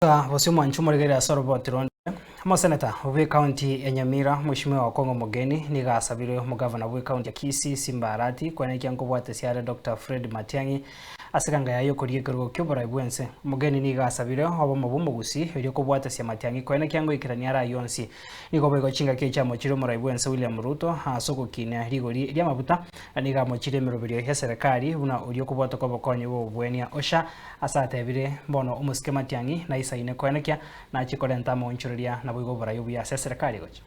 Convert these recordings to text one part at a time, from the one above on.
Wasio mwanchumo rigere asoro Ronde mo seneta wa county ya Nyamira mheshimiwa wa Kongo Mogeni ni gasabire mu governor wa county ya Kisii Simbarati kwa neki yango bwate siare Dr. Fred Matiang'i asiganga yayo kuriye kirugo kyobora ibwense Mogeni ni gasabire obo mubumo gusi iri ko bwate sia Matiang'i kwa neki yango ikirania ara yonsi niko bego chinga kecha mochiro mura ibwense William Ruto hasoko kine rigori ria mabuta ni ga mochire mirobirio ya serikali una uri ko bwate ko bokonye wo bwenia osha asatebire mbono umuske Matiang'i na isaine kwa neki na chikorenta mo nchuria na bwigo bora yubu ya serikali gocha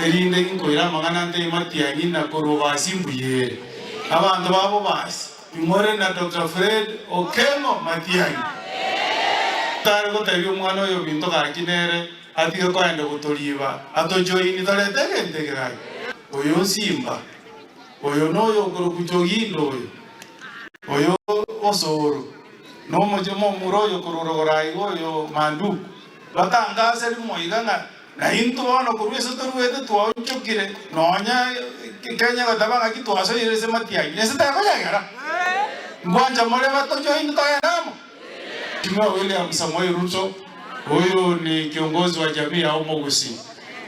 erinde nkoira magana nte Matiang'i na koroba simbuye abantu babo basi imore na Dr. Fred Okengo Matiang'i tare ko tayo mwana yo binto ka kinere ati ko ende gutoliba atojoini tole tegente gai oyo simba oyo noyo koro kujogindo oyo osoro no mojomo muroyo kororogorai oyo mandu batangase limoiganga na into ono kurwese toruete twachokire nonya Kenya gatabanga kitwaso yirese Matiang'i nesita kayagara ngwanja mole batojoini toyanamo Mheshimiwa William Samoei Ruto huyu ni kiongozi wa jamii ya Omogusi.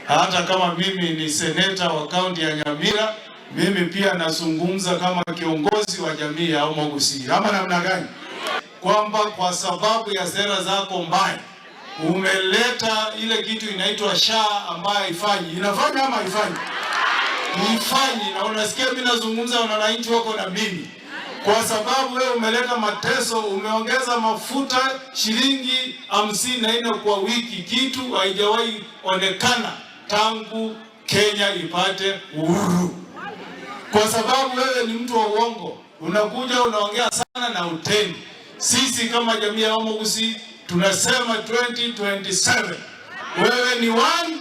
Hata kama mimi ni seneta wa kaunti ya Nyamira, mimi pia nazungumza kama kiongozi wa jamii ya Omogusi. Ama namna gani? Kwamba kwa sababu ya sera zako mbaya umeleta ile kitu inaitwa SHA ambayo haifanyi. Inafanya ama haifanyi? Haifanyi. Na unasikia mimi nazungumza na wananchi wako na mimi. Kwa sababu wewe umeleta mateso, umeongeza mafuta shilingi 54 kwa wiki, kitu haijawahi onekana tangu Kenya ipate uhuru. Kwa sababu wewe ni mtu wa uongo, unakuja unaongea sana na utendi. Sisi kama jamii ya Omogusi tunasema 2027 wewe ni one